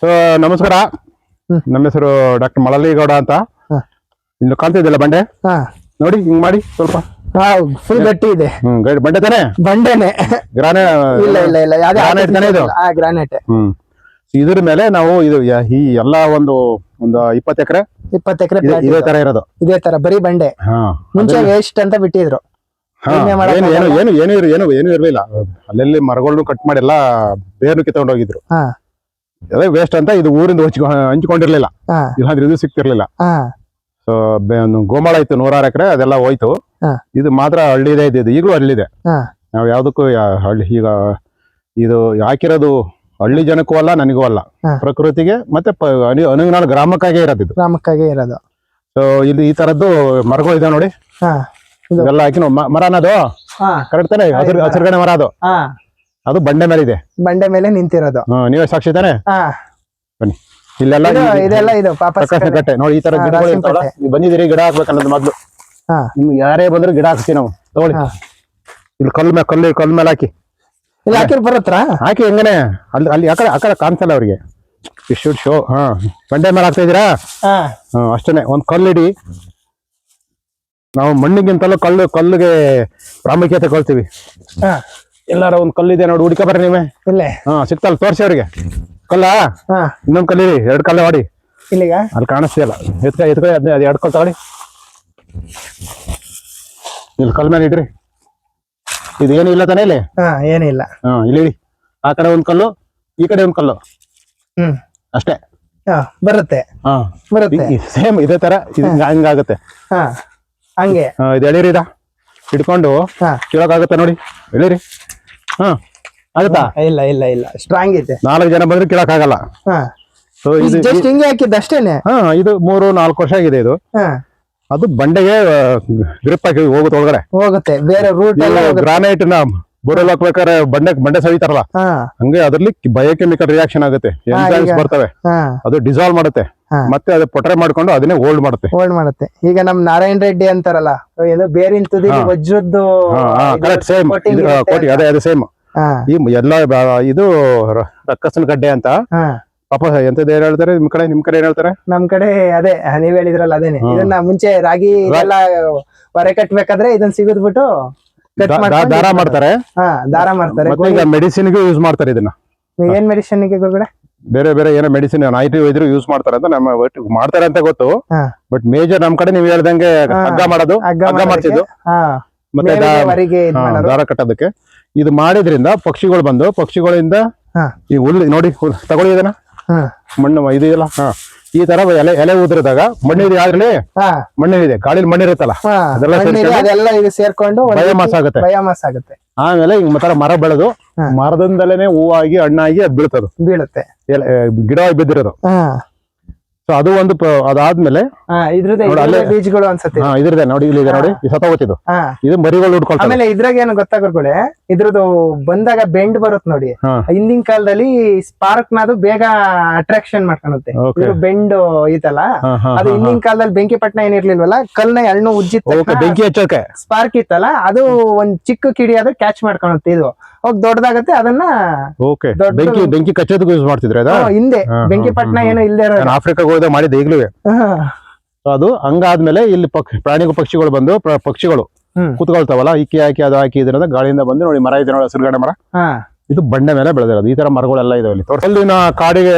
So ನಮಸ್ಕಾರ. ನಮ್ಮ ಹೆಸರು ಡಾಕ್ಟರ್ ಮಳಲಿಗೌಡ ಅಂತ. ಇನ್ನು ಕಾಣ್ತಿದ್ದಿಲ್ಲ ಬಂಡೆ ನೋಡಿ, ಹಿಂಗ್ ಮಾಡಿ ಸ್ವಲ್ಪ ಫುಲ್ ಗಟ್ಟಿ ಇದೆ. ಬಂಡೆ ತಾನೆ? ಬಂಡೆನೆ. ಗ್ರಾನೈಟ್ ತಾನೆ ಇದು? ಗ್ರಾನೈಟ್. ಇದ್ರ ಮೇಲೆ ನಾವು ಇದು ಈ ಎಲ್ಲ ಒಂದು 20 ಎಕರೆ ಇದೇ ತರ ಇರೋದು. ಇದೇ ತರ ಬರೀ ಬಂಡೆ. ಮುಂಚೆ ವೇಸ್ಟ್ ಅಂತ ಬಿಟ್ಟಿದ್ರು. ಏನು ಇರ್ಲಿಲ್ಲ. ಅಲ್ಲೆಲ್ಲಿ ಮರಗಳನ್ನು ಕಟ್ ಮಾಡಿ ಎಲ್ಲ ಬೇರ್ನು ಕಿತ್ಕೊಂಡು ಹೋಗಿದ್ರು. ಅದೇ ವೇಸ್ಟ್ ಅಂತ ಇದು ಊರಿಂದ ಹಂಚ್ಕೊಂಡಿರ್ಲಿಲ್ಲ, ಇಲ್ಲಾಂದ್ರೆ ಇದು ಸಿಕ್ತಿರ್ಲಿಲ್ಲ. ಸೊ ಗೋಮಾಳ ಇತ್ತು 106 ಎಕರೆ, ಅದೆಲ್ಲ ಹೋಯ್ತು. ಇದು ಮಾತ್ರ ಹಳ್ಳಿದೆ ಇದ್ದಿದ್ದು, ಈಗಲೂ ಹಳ್ಳಿದೆ. ನಾವ್ ಯಾವ್ದಕ್ಕೂ ಹಳ್ಳಿ ಈಗ ಇದು ಹಾಕಿರೋದು ಹಳ್ಳಿ ಜನಕ್ಕೂ ಅಲ್ಲ, ನನಗೂ ಅಲ್ಲ, ಪ್ರಕೃತಿಗೆ ಮತ್ತೆ ಅನುಗುಣ ಗ್ರಾಮಕ್ಕಾಗೆ ಇರೋದು. ಸೊ ಇಲ್ಲಿ ಈ ತರದ್ದು ಮರಗಳು ಇದೆ ನೋಡಿ, ಇದೆಲ್ಲ ಹಾಕಿ ಮರ ಅನ್ನೋದು ಕರೆಕ್ಟ್ ತಾನೆ? ಹಸಿರುಗಣೆ ಮರ ಅದು ಬಂಡೆ ಮೇಲೆ ಇದೆ. ಬಂಡೆ ಮೇಲೆ ನಿಂತಿರೋದು ನೀವೇ ಸಾಕ್ಷಿ ತಾನೆ? ಬನ್ನಿ, ಇಲ್ಲೆಲ್ಲ ಕಟ್ಟೆ ನೋಡಿ, ಈ ತರ ಗಿಡಗಳು ಬಂದಿದ್ದೀರಿ. ಗಿಡ ಹಾಕ್ಬೇಕನ್ನೋದು ಮೊದ್ಲು. ನಿಮ್ಗೆ ಯಾರೇ ಬಂದ್ರು ಗಿಡ ಹಾಕ್ತೀವಿ ನಾವು. ತಗೊಳ್ಳಿ, ಇಲ್ಲಿ ಕಲ್ ಮೇಲೆ ಹಾಕಿ ಇಲ್ಲಿ ಹಾಕಿ ಬರತ್ರ ಹಾಕಿ ಹೆಂಗನೆ ಅಲ್ಲಿ ಆ ಕಡೆ ಕಾಣಿಸಲ್ಲ ಅವ್ರಿಗೆ. Shoot show. ಬಂಡೆ ಮೇಲೆ ಹಾಕ್ತಾ ಇದೀರಾ? ಅಷ್ಟೇನೆ. ಒಂದ್ ಕಲ್ಲಿಡಿ. ನಾವು ಮಣ್ಣಿಗಿಂತಲೂ ಕಲ್ಲಿಗೆ ಪ್ರಾಮುಖ್ಯತೆ ಕೊಡ್ತೀವಿ. ಎಲ್ಲಾರ ಒಂದ್ ಕಲ್ಲಿದೆ ನೋಡಿ, ಹುಡುಕ ಬರ್ರಿ ನೀವೇ. ಸಿಕ್ತಲ್ಲ, ತೋರ್ಸಿ ಅವ್ರಿಗೆ. ಕಲ್ಲ ಇನ್ನೊಂದ್ ಕಲ್ಲಿರಿ, 2 ಕಲ್ಲ ಮಾಡಿ ಇಲ್ಲಿಗ ಅಲ್ಲಿ ಕಾಣಿಸ್ತಿಲ್ಲ. ಎತ್ಕೊಳ್ಳಿ ಅದ್ 2 ಕಲ್ ತಗೊಳ್ಳಿ. ಇಲ್ಲಿ ಕಲ್ ಮೇಲೆ ಇಡ್ರಿ. ಇದು ಏನು ಇಲ್ಲ ತಾನೇ? ಇಲ್ಲಿ ಏನಿಲ್ಲ. ಇಲ್ಲಿ ಆ ಕಡೆ ಒಂದ್ ಕಲ್ಲು, ಈ ಕಡೆ ಒಂದ್ ಕಲ್ಲು, ಅಷ್ಟೇ. ಬರುತ್ತೆ ಸೇಮ್ ಇದೇ ತರ. ಹಂಗಾಗುತ್ತೆ ಹಂಗೆ. ಇದು ಎಳೀರಿ, ಹಿಡ್ಕೊಂಡು ಕೀಳಕಾಗುತ್ತೆ ನೋಡಿ. ಎಳೀರಿ. ಆಗುತ್ತಾ? ಇಲ್ಲ ಇಲ್ಲ ಇಲ್ಲ, ಸ್ಟ್ರಾಂಗ್ ಇದೆ. 4 ಜನ ಬಂದ್ರೆ ಕೀಳಕ್ ಆಗಲ್ಲ. ಸೊ ಇದು ಜಸ್ಟ್ ಹಿಂಗೆ ಹಾಕಿದ್ದು ಅಷ್ಟೇನೆ. ಇದು 3-4 ವರ್ಷ ಆಗಿದೆ ಇದು. ಅದು ಬಂಡೆಗೆ ಗ್ರಿಪ್ ಹಾಕಿ ಹೋಗುತ್ತೆ, ಒಳಗಡೆ ಹೋಗುತ್ತೆ. ಬೇರೆ ರೂಟ್ ಗ್ರಾನೈಟ್ ನ ಬೋರ್ವೆಲ್ ಹಾಕ್ಬೇಕಾದ್ರೆ ಬಂಡೆ ಸವಿತಾರಲ್ಲ, ಹಂಗೆ ಅದ್ರಲ್ಲಿ ಬಯೋಕೆಮಿಕಲ್ ರಿಯಾಕ್ಷನ್ ಆಗುತ್ತೆ, ಎಂಜೈಮ್ಸ್ ಬರ್ತವೆ, ಅದು ಡಿಸಾಲ್ವ್ ಮಾಡುತ್ತೆ, ಮತ್ತೆ ಅದು ಪೊಟ್ರೆ ಮಾಡ್ಕೊಂಡು ಅದನ್ನೇ ಹೋಲ್ಡ್ ಮಾಡುತ್ತೆ. ಈಗ ನಮ್ ನಾರಾಯಣ ರೆಡ್ಡಿ ಅಂತಾರಲ್ಲ, ಬೇರಿನ ತುದಿ ವಜ್ರದ್ದು ಸೇಮ್ ಕೋಟಿ, ಅದೇ ಸೇಮ್. ಈ ಎಲ್ಲ ಇದು ರಕ್ಕಸನ ಗಡ್ಡೆ ಅಂತ. ಪಾಪ ಎಂತದ್ ಏನ್ ಹೇಳ್ತಾರೆ ನಿಮ್ ಕಡೆ ಏನ್ ಹೇಳ್ತಾರೆ? ನಮ್ ಕಡೆ ಅದೇ ನೀವ್ ಹೇಳಿದ್ರಲ್ಲ, ಅದೇನೆ. ಇದನ್ನ ಮುಂಚೆ ರಾಗಿ ಎಲ್ಲ ಹೊರೆ ಕಟ್ಬೇಕಾದ್ರೆ ಇದನ್ನ ಸಿಗದ್ಬಿಟ್ಟು ದಾರ ಮಾಡ್ತಾರೆ. ದಾರ ಮಾಡ್ತಾರೆ. ಈಗ ಮೆಡಿಸಿನ್ಗೂ ಯೂಸ್ ಮಾಡ್ತಾರೆ ಇದನ್ನ. ಏನ್ ಮೆಡಿಸಿನ್ ಗೆ? ಬೇರೆ ಏನೋ ಮೆಡಿಸಿನ್ ನಾಯಿಟಿ ವೈದ್ಯರು ಯೂಸ್ ಮಾಡ್ತಾರೆ ಅಂತ ನಮ್ಮ ಮಾಡ್ತಾರೆ ಅಂತ ಗೊತ್ತು. ಬಟ್ ಮೇಜರ್ ನಮ್ ಕಡೆ ನೀವ್ ಹೇಳ್ದಂಗೆ ಹಗ್ಗ ಮಾಡ್ತಿದ್ದು, ಮತ್ತೆ ದಾರ ಕಟ್ಟೋದಕ್ಕೆ. ಇದು ಮಾಡಿದ್ರಿಂದ ಪಕ್ಷಿಗಳು ಬಂದು ಪಕ್ಷಿಗಳಿಂದ ಈ ಹುಲ್ಲು ನೋಡಿ, ತಗೊಳ್ಳಿ ಇದನ್ನ, ಮಣ್ಣು ಇದೆಯಲ್ಲ, ಈ ತರ ಎಲೆ ಉದುರಿದಾಗ ಮಣ್ಣಿದೆ, ಆದ್ರಲ್ಲಿ ಮಣ್ಣಿದೆ, ಗಾಳಿಲಿ ಮಣ್ಣಿರುತ್ತಲ್ಲ, ಅದೆಲ್ಲ ಸೇರ್ಕೊಂಡು ಬಯೋಮಾಸ್ ಆಗುತ್ತೆ. ಆಮೇಲೆ ಈಗ ತರ ಮರ ಬೆಳೆದು ಮರದಿಂದಲೇ ಹೂವಾಗಿ ಹಣ್ಣಾಗಿ ಅದ್ ಬೀಳುತ್ತೆ, ಗಿಡವಾಗಿ ಬಿದ್ದಿರೋದು. ಸೊ ಅದು ಒಂದು. ಅದಾದ್ಮೇಲೆ ಬೀಜಗಳು ಅನ್ಸುತ್ತೆ. ಇದ್ರದೆ ನೋಡಿ, ಇಲ್ಲಿ ಇದೆ ನೋಡಿ, ಸತ್ತೋಗುತ್ತಿದ್ದು. ಇದು ಮರಿಗಳು ಹುಡ್ಕೊಳ್ತಾರೆ. ಆಮೇಲೆ ಇದ್ರಾಗ ಏನು ಗೊತ್ತಾಗ್ರೆ, ಇದ್ರದ್ದು ಬಂದಾಗ ಬೆಂಡ್ ಬರುತ್ತೆ ನೋಡಿ. ಹಿಂದಿನ ಕಾಲದಲ್ಲಿ ಸ್ಪಾರ್ಕ್ ನದು ಬೇಗ ಅಟ್ರಾಕ್ಷನ್ ಮಾಡ್ಕೊಳುತ್ತೆ. ಬೆಂಡ್ ಐತಲ್ಲ, ಅದು ಹಿಂದಿನ ಕಾಲದಲ್ಲಿ ಬೆಂಕಿ ಪಟ್ನ ಏನಿರ್ಲಿಲ್ವಲ್ಲ, ಕಲ್ನ ಎಳ್ಳು ಉಜ್ಜಿತ್ತು, ಬೆಂಕಿ ಹಚ್ಚೋಕೆ ಸ್ಪಾರ್ಕ್ ಇತ್ತಲ್ಲ, ಅದು ಒಂದ್ ಚಿಕ್ಕ ಕಿಡಿ ಅದು ಕ್ಯಾಚ್ ಮಾಡ್ಕೊಳುತ್ತೆ. ಇದು ಹೋಗಿ ದೊಡ್ಡದಾಗತ್ತೆ, ಅದನ್ನ ಬೆಂಕಿ ಕಚ್ಚೋದಕ್ಕೂ ಯೂಸ್ ಮಾಡ್ತಿದ್ರೆ. ಹಿಂದೆ ಬೆಂಕಿ ಪಟ್ನ ಏನು ಇಲ್ಲದೆ ಆಫ್ರಿಕಾಗ ಹೋದ ಮಾಡಿದೆ ಈಗ್ಲೂ. ಅದು ಹಂಗಾದ್ಮೇಲೆ ಇಲ್ಲಿ ಪಕ್ಷಿಗಳು ಬಂದು ಪಕ್ಷಿಗಳು ಕೂತ್ಕೊಳ್ತಾವಲ್ಲ, ಇಕ್ಕಿ ಹಾಕಿ ಅದು ಹಾಕಿ ಇದರಿಂದ ಗಾಳಿಯಿಂದ ಬಂದು ನೋಡಿ, ಮರ ಇದೆ ನೋಡಿ, ಹಸಿರುಗಡೆ ಮರ. ಇದು ಬಂಡೆ ಮೇಲೆ ಬೆಳೆದಿರೋದು. ಈ ತರ ಮರಗಳೆಲ್ಲ ಇದಾವೆ ಇಲ್ಲಿ. ಅಲ್ಲಿನ ಕಾಡಿಗೆ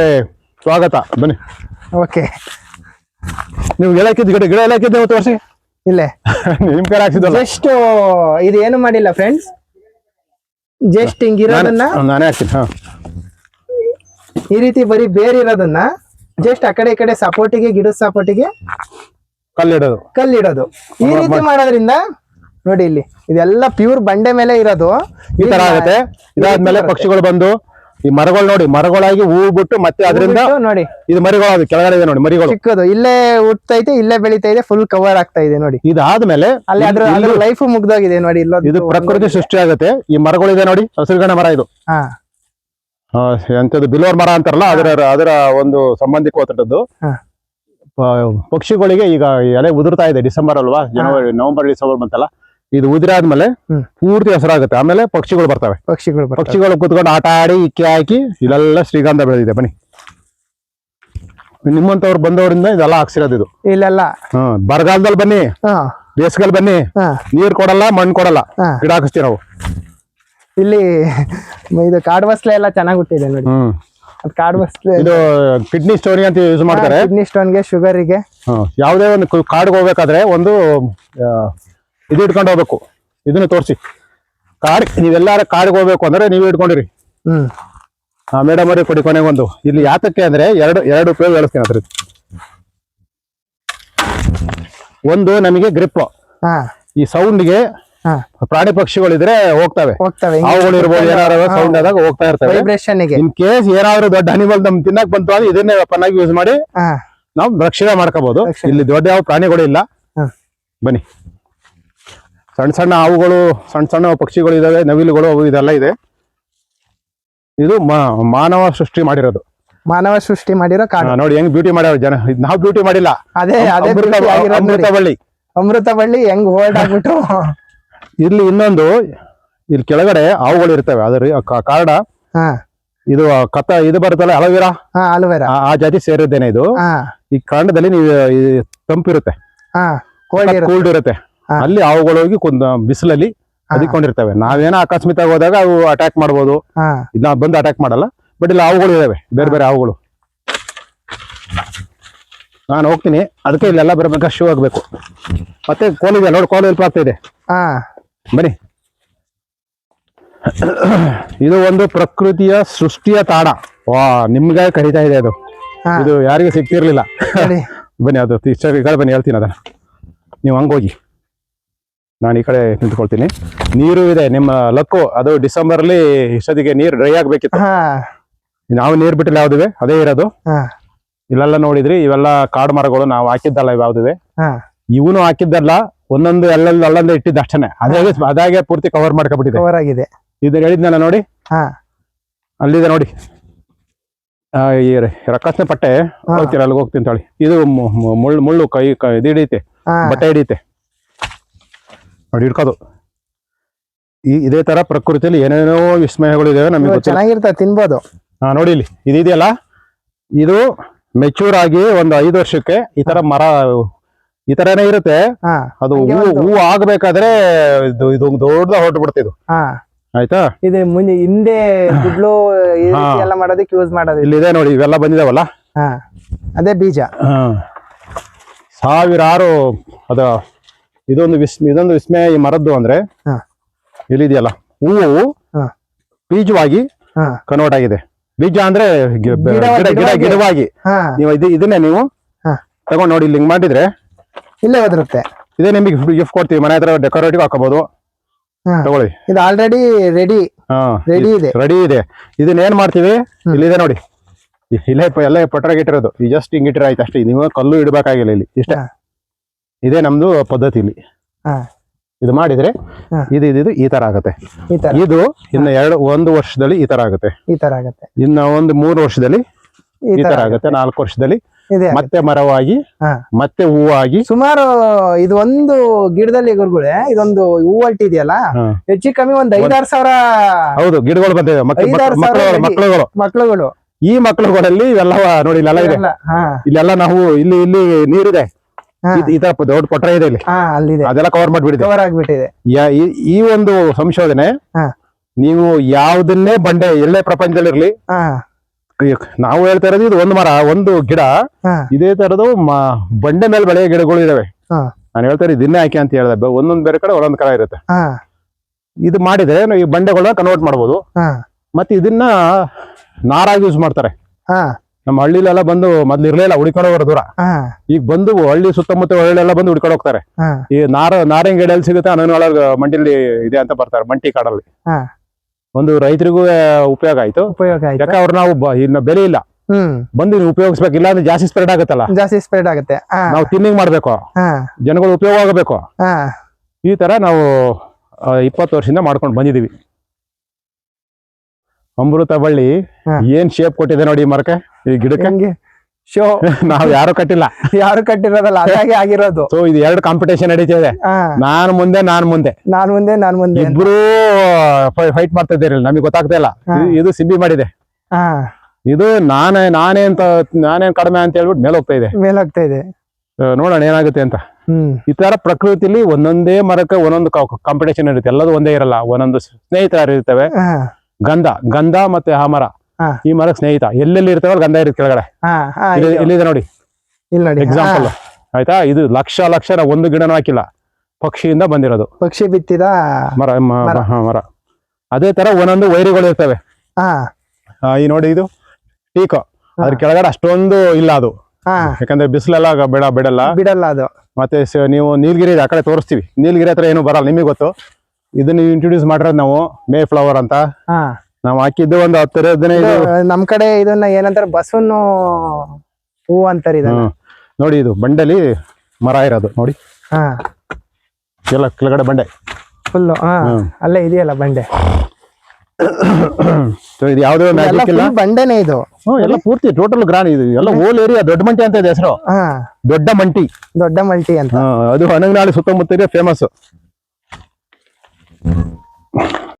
ಸ್ವಾಗತ, ಬನ್ನಿ. ಓಕೆ, ನೀವು ಗಿಡ ಎಲ್ಲ ಹಾಕಿದ್ದೆ ತೋರಿಸಿ. ಇಲ್ಲೇ ನಿಮ್ ಕೈ ಹಾಕ್ಸಿದ್ದಲ್ಲ. ಜಸ್ಟ್ ಇದು ಏನು ಮಾಡಿಲ್ಲ ಫ್ರೆಂಡ್ಸ್, ಜಸ್ಟ್ ಹಿಂಗಿರೋದನ್ನ ನಾನೇ ಹಾಕ್ತೀನಿ. ಈ ರೀತಿ ಬರೀ ಬೇರಿರೋದನ್ನ ಜಸ್ಟ್ ಆ ಕಡೆ ಈ ಕಡೆ ಸಪೋರ್ಟಿಗೆ, ಗಿಡದ ಸಪೋರ್ಟಿಗೆ ಕಲ್ಲಿಡೋದು. ಈ ರೀತಿ ಮಾಡೋದ್ರಿಂದ ನೋಡಿ, ಇಲ್ಲಿ ಇದೆಲ್ಲ ಪ್ಯೂರ್ ಬಂಡೆ ಮೇಲೆ ಇರೋದು. ಈ ತರ ಆಗುತ್ತೆ. ಇದಾದ್ಮೇಲೆ ಪಕ್ಷಿಗಳು ಬಂದು ಈ ಮರಗಳು ನೋಡಿ, ಮರಗಳಾಗಿ ಹೂ ಬಿಟ್ಟು ಮತ್ತೆ ಅದರಿಂದ ನೋಡಿ, ಇದು ಮರಿಗಳು ಕೆಳಗಡೆ ಇದೆ ನೋಡಿ, ಮರಿಗಳು ಚಿಕ್ಕದು ಇಲ್ಲೇ ಹುಟ್ಟೈತೆ, ಇಲ್ಲೇ ಬೆಳಿತಾ ಇದೆ, ಫುಲ್ ಕವರ್ ಆಗ್ತಾ ಇದೆ ನೋಡಿ. ಇದಾದ್ಮೇಲೆ ಅಲ್ಲಿ ಅದ್ರ ಲೈಫ್ ಮುಗ್ದೋಗಿದೆ ನೋಡಿ. ಇದು ಪ್ರಕೃತಿ ಸೃಷ್ಟಿ ಆಗುತ್ತೆ. ಈ ಮರಗಳಿದೆ ನೋಡಿ, ಹಸಿರುಗಣ ಮರ ಇದು. ಎಂತದ್ದು ಬಿಲ್ವರ್ ಮರ ಅಂತಾರಲ್ಲ, ಅದರ ಒಂದು ಸಂಬಂಧಿಕವಾದದ್ದು. ಪಕ್ಷಿಗಳಿಗೆ ಈಗ ಎಲೆ ಉದುರ್ತಾ ಇದೆ, ಡಿಸೆಂಬರ್ ಅಲ್ವಾ, ಜನವರಿ, ನವೆಂಬರ್, ಡಿಸೆಂಬರ್ ಬಂತಲ್ಲ, ಇದು ಉದಿರಾದ್ಮೇಲೆ ಪೂರ್ತಿ ಹಸಿರಾಗುತ್ತೆ. ಆಮೇಲೆ ಪಕ್ಷಿಗಳು ಬರ್ತವೆ. ಪಕ್ಷಿಗಳು ಕೂತ್ಕೊಂಡು ಆಟ ಆಡಿ ಇಕ್ಕಿ ಹಾಕಿ ಇಲ್ಲೆಲ್ಲ ಶ್ರೀಗಂಧ ಬೆಳೆದಿದೆ. ಬನ್ನಿ, ನಿಮ್ಮಂತವ್ರು ಬಂದವರಿಂದ ಇದೆಲ್ಲ ಹಾಕ್ಸಿರೋದು ಇದು. ಇಲ್ಲೆಲ್ಲ ಬರಗಾಲದಲ್ಲಿ ಬನ್ನಿ, ಹಾ ಬೇಸಿಗೆಲ್ ಬನ್ನಿ, ಹಾ ನೀರ್ ಕೊಡಲ್ಲ, ಮಣ್ಣು ಕೊಡಲ್ಲ, ಹಾ. ಗಿಡ ಹಾಕಿಸ್ತೀವಿ ನಾವು. ಇಲ್ಲಿ ಇದು ಕಾಡು ಬಸ್ಲೆ ಎಲ್ಲ ಚೆನ್ನಾಗಿ ಹುಟ್ಟಿದೆ ನೋಡಿ. ಅದು ಕಾಡು ಬಸ್ಲೆ ಇದು ಕಿಡ್ನಿ ಸ್ಟೋನ್ ಅಂತ ಯೂಸ್ ಮಾಡ್ತಾರೆ. ಕಿಡ್ನಿ ಸ್ಟೋನ್ಗೆ, ಶುಗರಿಗೆ. ಯಾವುದೇ ಒಂದು ಕಾಡಿಗೆ ಹೋಗ್ಬೇಕಾದ್ರೆ ಒಂದು ಇದು ಇಟ್ಕೊಂಡು ಹೋಗ್ಬೇಕು. ಇದನ್ನ ತೋರಿಸಿ, ನೀವೆಲ್ಲಾರ ಕಾಡಿಗೆ ಹೋಗ್ಬೇಕು ಅಂದ್ರೆ ನೀವು ಇಟ್ಕೊಂಡಿರಿ. ಮೇಡಮ್ ಅವ್ರಿಗೆ ಕೊಡಿ ಕೊನೆಗೆ ಒಂದು. ಇಲ್ಲಿ ಯಾತಕ್ಕೆ ಅಂದ್ರೆ ಎರಡು ಉಪಯೋಗ ಹೇಳ್ತೀನಿ ಅದ್ರದ್ದು. ಒಂದು ನಮಗೆ ಗ್ರಿಪ್, ಈ ಸೌಂಡ್ಗೆ ಪ್ರಾಣಿ ಪಕ್ಷಿಗಳಿದ್ರೆ ಹೋಗ್ತವೆ, ಅವುಗಳು ಇರ್ಬೋದು, ಏನಾದ್ರು ಸೌಂಡ್ ಆದಾಗ ಹೋಗ್ತಾ ಇರ್ತವೆ. ಇನ್ ಕೇಸ್ ಏನಾದ್ರು ದೊಡ್ಡ ಅನಿಮಲ್ ನಮ್ ತಿನ್ನಕ್ ಬಂತು ಅಂದ್ರೆ ಇದನ್ನೇ ವೆಪನ್ ಆಗಿ ಯೂಸ್ ಮಾಡಿ ನಾವು ರಕ್ಷಣೆ ಮಾಡ್ಕೋಬಹುದು. ಇಲ್ಲಿ ದೊಡ್ಡ ಯಾವ ಪ್ರಾಣಿಗಳು ಇಲ್ಲ. ಬನ್ನಿ, ಸಣ್ಣ ಸಣ್ಣ ಹಾವುಗಳು, ಸಣ್ಣ ಸಣ್ಣ ಪಕ್ಷಿಗಳು ಇದಾವೆ, ನವಿಲುಗಳು, ಅವು ಇದೆಲ್ಲ ಇದೆ. ಇದು ಮಾನವ ಸೃಷ್ಟಿ ಮಾಡಿರೋದು. ಮಾನವ ಸೃಷ್ಟಿ ಮಾಡಿರೋ ಕಾಡು ನೋಡಿ ಹೆಂಗ್ ಬ್ಯೂಟಿ ಮಾಡ್ಯಾವ ಜನ. ನಾವು ಬ್ಯೂಟಿ ಮಾಡಿಲ್ಲ, ಅದೇ ಅಮೃತ ಬಳ್ಳಿ ಹೆಂಗ್ ಹೋಲ್ಡ್ ಆಗ್ಬಿಟ್ಟು. ಇಲ್ಲಿ ಇನ್ನೊಂದು, ಇಲ್ಲಿ ಕೆಳಗಡೆ ಹಾವುಗಳು ಇರ್ತವೆ, ಅದ್ರ ಕಾರಣ ಇದು ಇದು ಬರುತ್ತಲ್ಲ ಅಲೋವೆರಾ, ಆ ಜಾತಿ ಸೇರಿದ್ದೇನೆ ಇದು. ಈ ಕಾಂಡದಲ್ಲಿ ನೀವು ತಂಪಿರುತ್ತೆ, ಕೂಲ್ಡ್ ಇರುತ್ತೆ, ಅಲ್ಲಿ ಹಾವುಗಳು ಹೋಗಿ ಬಿಸಿಲಲ್ಲಿ ಅದಿಕೊಂಡಿರ್ತವೆ. ನಾವೇನೋ ಅಕಸ್ಮಾತ್ ಹೋದಾಗ ಅವು ಅಟ್ಯಾಕ್ ಮಾಡ್ಬೋದು, ಇದನ್ನ ಬಂದು ಅಟ್ಯಾಕ್ ಮಾಡಲ್ಲ. ಬಟ್ ಇಲ್ಲಿ ಹಾವುಗಳು ಇದಾವೆ, ಬೇರೆ ಬೇರೆ ಹಾವುಗಳು. ನಾನು ಹೋಗ್ತೀನಿ, ಅದಕ್ಕೆ ಇಲ್ಲೆಲ್ಲ ಬರ್ಬೇಕು, ಶೂ ಆಗ್ಬೇಕು. ಮತ್ತೆ ಕೋಲ್ ಇದೆ ನೋಡಿ, ಕೋಲ್ ಹೆಲ್ಪ್ ಆಗ್ತಾ ಇದೆ. ಬನ್ನಿ, ಇದು ಒಂದು ಪ್ರಕೃತಿಯ ಸೃಷ್ಟಿಯ ತಾಣ. ನಿಮ್ಗೆ ಕರೀತಾ ಇದೆ ಅದು. ಇದು ಯಾರಿಗೂ ಸಿಗ್ತಿರ್ಲಿಲ್ಲ. ಬನ್ನಿ, ಅದು ಈ ಕಡೆ ಬನ್ನಿ, ಹೇಳ್ತೀನಿ ಅದನ್ನ. ನೀವು ಹಂಗೋಗಿ, ನಾನು ಈ ಕಡೆ ನಿಂತ್ಕೊಳ್ತೀನಿ. ನೀರು ಇದೆ, ನಿಮ್ಮ ಲಕ್ಕು. ಅದು ಡಿಸೆಂಬರ್ ಅಲ್ಲಿ ಇಷ್ಟೊತ್ತಿಗೆ ನೀರು ಡ್ರೈ ಆಗ್ಬೇಕಿತ್ತು. ನಾವು ನೀರ್ ಬಿಟ್ಟಿಲ್ಲ, ಯಾವ್ದುವೆ ಅದೇ ಇರೋದು. ಇಲ್ಲೆಲ್ಲ ನೋಡಿದ್ರಿ, ಇವೆಲ್ಲ ಕಾಡು ಮರಗಳು ನಾವು ಹಾಕಿದ್ದಲ್ಲ, ಯಾವ್ದುವೆ ಇವನು ಹಾಕಿದ್ದಲ್ಲ, ಒಂದೊಂದು ಅಲ್ಲೊಂದು ಇಟ್ಟಿದ್ದ ಅಷ್ಟೇ. ಅದಾಗೆ ಪೂರ್ತಿ ಕವರ್ ಮಾಡ್ಕೊಬಿಟ್ಟಿದೆ. ಇದನ್ನ ಹೇಳಿದ್ನಲ್ಲ ನೋಡಿ, ಅಲ್ಲಿದೆ ನೋಡಿ, ಈ ರಕ್ಕಸ್ನ ಪಟ್ಟೆ. ಹೋಗ್ತೀರ ಅಲ್ಲಿಗೆ ಹೋಗ್ತೀನಿ ತಾಳಿ. ಇದು ಮುಳ್ಳು ಕೈ ಇದು ಹಿಡಿಯುತ್ತೆ, ಬಟ್ಟೆ ಹಿಡಿಯುತ್ತೆ ನೋಡಿ, ಹಿಡ್ಕೋದು. ಇದೇ ತರ ಪ್ರಕೃತಿಯಲ್ಲಿ ಏನೇನೋ ವಿಸ್ಮಯಗಳು ಇದಾವೆ, ನಮಗೆ ಚೆನ್ನಾಗಿರ್ತದೆ, ತಿನ್ಬೋದು. ನೋಡಿ, ಇಲ್ಲಿ ಇದೆಯಲ್ಲ, ಇದು ಮೆಚೂರ್ ಆಗಿ ಒಂದು 5 ವರ್ಷಕ್ಕೆ ಈ ತರ ಮರ ಈ ತರನೇ ಇರುತ್ತೆ. ಅದು ಹೂವು ಆಗ್ಬೇಕಾದ್ರೆ ಇದು ದೊಡ್ಡ ಹೊರಟು ಬಿಡುತ್ತೆ ಇದು. ಆಯ್ತಾ, ಇದು ಮುಂದೆ ಹಿಂದೆ ಗುಡ್ಲು ಎಲ್ಲ ಮಾಡೋದಕ್ಕೆ ಯೂಸ್ ಮಾಡೋದು. ಇಲ್ಲಿ ಇದೆ ನೋಡಿ, ಇವೆಲ್ಲ ಬಂದಿದಾವಲ್ಲ, ಅದೇ ಬೀಜ. ಸಾವಿರಾರು ಅದ ಇದೊಂದು ವಿಸ್ಮಯ ಈ ಮರದ್ದು. ಅಂದ್ರೆ ಇಲ್ಲಿದೆಯಲ್ಲ, ಹೂವು ಬೀಜವಾಗಿ ಕನ್ವರ್ಟ್ ಆಗಿದೆ. ಬೀಜ ಅಂದ್ರೆ ಗಿಡವಾಗಿ. ನೀವು ಇದನ್ನೇ ನೀವು ತಗೊಂಡ್ ನೋಡಿ, ಇಲ್ಲಿ ಹಿಂಗ್ ಮಾಡಿದ್ರೆ ಇಲ್ಲೇ ಬರುತ್ತೆ. ಇದೇ ನಿಮಗೆ ಗಿಫ್ಟ್ ಕೊಡ್ತೀವಿ, ಮನೆ ಹತ್ರ ಡೆಕೋರೇಟಿವ್ ಹಾಕೋಬಹುದು. ತಗೊಳ್ಳಿ, ಇದು ಆಲ್ರೆಡಿ ರೆಡಿ ಇದೆ. ಇದನ್ನ ಏನ್ ಮಾಡ್ತೀವಿ, ಇಲ್ಲಿದೆ ನೋಡಿ, ಇಲ್ಲೇ ಎಲ್ಲ ಪಟ್ರಾಗಿಟ್ಟಿರೋದು. ಈ ಜಸ್ಟ್ ಹಿಂಗ್ ಇಟ್ಟಿರ ಆಯ್ತು ಅಷ್ಟೇ. ನೀವು ಕಲ್ಲು ಇಡಬೇಕಾಗಿಲ್ಲ ಇಲ್ಲಿ, ಇಷ್ಟ. ಇದೇ ನಮ್ದು ಪದ್ಧತಿ ಇಲ್ಲಿ. ಇದು ಮಾಡಿದ್ರೆ ಇದು ಈ ತರ ಆಗುತ್ತೆ. ಇದು ಇನ್ನು 1 ವರ್ಷದಲ್ಲಿ ಈ ತರ ಆಗುತ್ತೆ. ಇನ್ನ ಒಂದು 3 ವರ್ಷದಲ್ಲಿ ಈ ತರ ಆಗುತ್ತೆ. 4 ವರ್ಷದಲ್ಲಿ ಮತ್ತೆ ಮರವಾಗಿ, ಮತ್ತೆ ಹೂವಾಗಿ. ಸುಮಾರು ಇದು ಒಂದು ಗಿಡದಲ್ಲಿ ಗುರುಗಳೇ, ಇದೊಂದು ಹೂವಲ್ಟಿ ಇದೆಯಲ್ಲ, ಹೆಚ್ಚು ಕಮ್ಮಿ ಒಂದ್ 5-6 ಸಾವಿರ. ಹೌದು, ಗಿಡಗಳು ಬಂದಿವೆ, ಮಕ್ಕಳುಗಳು. ಈ ಮಕ್ಕಳುಗಳಲ್ಲಿ ಇವೆಲ್ಲ ನೋಡಿ, ಇಲ್ಲೆಲ್ಲ ಇದೆ. ಇಲ್ಲೆಲ್ಲ ನಾವು ಇಲ್ಲಿ ನೀರಿದೆ, ಈ ತರ ದೊಡ್ಡ ಪಟ್ರ ಇದೆ ಇಲ್ಲಿ, ಅದೆಲ್ಲ ಕವರ್ ಆಗ್ಬಿಟ್ಟಿದೆ. ಈ ಒಂದು ಸಂಶೋಧನೆ ನೀವು ಯಾವುದನ್ನೇ ಬಂಡೆ ಎಲ್ಲೇ ಪ್ರಪಂಚದಲ್ಲಿರ್ಲಿ, ನಾವು ಹೇಳ್ತಾ ಇರೋದು ಇದು ಒಂದು ಮರ, ಒಂದು ಗಿಡ, ಇದೇ ತರದ್ದು ಬಂಡೆ ಮೇಲೆ ಬೆಳೆಯೋ ಗಿಡಗಳು ಇದಾವೆ. ನಾನು ಹೇಳ್ತಾ ಇರೋದು ಇದನ್ನೇ ಹಾಕಿ ಅಂತ ಹೇಳಿದೆ. ಒಂದೊಂದ್ ಬೇರೆ ಕಡೆ ಒಂದೊಂದ್ ಕಡೆ ಇರುತ್ತೆ. ಇದು ಮಾಡಿದ್ರೆ ಈ ಬಂಡೆಗಳನ್ನ ಕನ್ವರ್ಟ್ ಮಾಡ್ಬೋದು. ಮತ್ತೆ ಇದನ್ನ ನಾರಾಗಿ ಯೂಸ್ ಮಾಡ್ತಾರೆ. ನಮ್ಮ ಹಳ್ಳಿಲೆಲ್ಲ ಬಂದು ಮೊದ್ಲು ಇರ್ಲಿಲ್ಲ, ಹುಡ್ಕೊಂಡು ಹೋಗೋರು ದೂರ. ಈಗ ಬಂದು ಹಳ್ಳಿ ಸುತ್ತಮುತ್ತ ಹಳ್ಳಿಯೆಲ್ಲ ಬಂದು ಹುಡ್ಕೊಂಡು ಹೋಗ್ತಾರೆ. ಈ ನಾರಂಗಿ ಗಿಡ ಎಲ್ಲಿ ಸಿಗುತ್ತೆ ಅನ್ನೋಳಗ ಮಂಡಿಲಿ ಇದೆ ಅಂತ ಬರ್ತಾರೆ, ಮಂಟಿ ಕಾಡಲ್ಲಿ. ಒಂದು ರೈತರಿಗೂ ಉಪಯೋಗ ಆಯ್ತು. ಯಾಕೆ ಅವ್ರು ನಾವು ಇನ್ನು ಬೆಲೆ ಇಲ್ಲ, ಬಂದು ಉಪಯೋಗಿಸ್ಬೇಕಿಲ್ಲ ಅಂದ್ರೆ ಜಾಸ್ತಿ ಸ್ಪ್ರೆಡ್ ಆಗುತ್ತೆ. ನಾವು ತಿನ್ನಿಂಗ್ ಮಾಡ್ಬೇಕು, ಜನಗಳು ಉಪಯೋಗ ಆಗಬೇಕು. ಈ ತರ ನಾವು 20 ವರ್ಷದಿಂದ ಮಾಡ್ಕೊಂಡು ಬಂದಿದೀವಿ. ಅಮೃತ ಬಳ್ಳಿ ಏನ್ ಶೇಪ್ ಕೊಟ್ಟಿದೆ ನೋಡಿ ಈ ಮರಕ್ಕೆ, ಈ ಗಿಡಕ್ಕೆ. ಶೋ ನಾವ್ ಯಾರು ಕಟ್ಟಿರೋದಲ್ಲ, ಅದಾಗೆ ಆಗಿರೋದು. ಸೊ ಇದು 2 ಕಾಂಪಿಟೇಷನ್ ನಡೀತಿದೆ. ನಾನ್ ಮುಂದೆ ಇಬ್ರು ಫೈಟ್ ಮಾಡ್ತಾ ಇದ್ದೀರಿ, ನಮಗೆ ಗೊತ್ತಾಗ್ತಾ ಇಲ್ಲ. ಇದು ಸಿಂಬಿ ಮಾಡಿದೆ. ಇದು ನಾನೇನ್ ಕಡಿಮೆ ಅಂತ ಹೇಳ್ಬಿಟ್ಟು ಮೇಲೆ ಹೋಗ್ತಾ ಇದೆ. ಮೇಲಾಗ್ತಾ ಇದೆ. ನೋಡೋಣ ಏನಾಗುತ್ತೆ ಅಂತ. ಈ ತರ ಪ್ರಕೃತಿಲಿ ಒಂದೊಂದೇ ಮರಕ್ಕೆ ಒಂದೊಂದು ಕಾಂಪಿಟೇಷನ್ ಇರುತ್ತೆ, ಎಲ್ಲದೂ ಒಂದೇ ಇರಲ್ಲ, ಒಂದೊಂದು ಸ್ನೇಹಿತರು ಇರ್ತವೆ. ಗಂಧ ಮತ್ತೆ ಆ ಮರ, ಈ ಮರಕ್ಕೆ ಸ್ನೇಹಿತ ಎಲ್ಲೆಲ್ಲಿ ಇರ್ತವೆ ಗಂಧ ಇರುತ್ತೆ ಕೆಳಗಡೆ. ಎಲ್ಲಿದೆ ನೋಡಿ ಎಕ್ಸಾಂಪಲ್, ಆಯ್ತಾ? ಇದು ಲಕ್ಷ ನಾವು ಒಂದು ಗಿಡನೂ ಹಾಕಿಲ್ಲ, ಪಕ್ಷಿಯಿಂದ ಬಂದಿರೋದು, ಪಕ್ಷಿ ಬಿತ್ತಿದ ಮರ. ಅದೇ ತರ ಒಂದೊಂದು ವೈರಿಗಳು ಇರ್ತವೆ. ಈ ನೋಡಿ ಇದು ಟೀಕೋ, ಅದ್ರ ಕೆಳಗಡೆ ಅಷ್ಟೊಂದು ಇಲ್ಲ ಅದು, ಯಾಕಂದ್ರೆ ಬಿಸಿಲೆಲ್ಲ ಬಿಡಲ್ಲ ಅದು. ಮತ್ತೆ ನೀವು ನೀಲಗಿರಿ ಆ ಕಡೆ ತೋರಿಸ್ತೀವಿ, ನೀಲಗಿರಿ ಹತ್ರ ಏನು ಬರಲ್ಲ, ನಿಮಗೆ ಗೊತ್ತು. ಇದನ್ನ ಇಂಟ್ರೊಡ್ಯೂಸ್ ಮಾಡಿರೋದು ನಾವು ಮೇ ಫ್ಲವರ್ ಅಂತ. ನಾವು ಹಾಕಿದ್ದು ಒಂದು 10-15. ನಮ್ ಕಡೆ ಇದನ್ನ ಏನಂತಾರೆ ಬಸವನ ಹೂ ಅಂತಾರೆ ಇದನ್ನ. ನೋಡಿ ಇದು ಬಂಡೆಲಿ ಮರ ಇರೋದು ನೋಡಿ, ಎಲ್ಲ ಕೆಳಗಡೆ ಬಂಡೆ ಫುಲ್ಲು. ಅಲ್ಲೇ ಇದೆಯಲ್ಲ ಬಂಡೆ. ಇದು ಯಾವ್ದೋ ಮ್ಯಾಜಿಕ್ ಇಲ್ಲ, ಬಂಡೆನೇ ಇದು ಎಲ್ಲ ಪೂರ್ತಿ ಟೋಟಲ್ ಗ್ರಾಂಡ್. ಇದು ಎಲ್ಲ ಹೋಲ್ ಏರಿಯಾ ದೊಡ್ಡ ಮಂಟಿ ಅಂತ ಇದೆ ಹೆಸರು, ದೊಡ್ಡ ಮಂಟಿ ಅಂತ. ಅದು ಹನಗನಹಳ್ಳಿ ಸುತ್ತಮುತ್ತ ಫೇಮಸ್.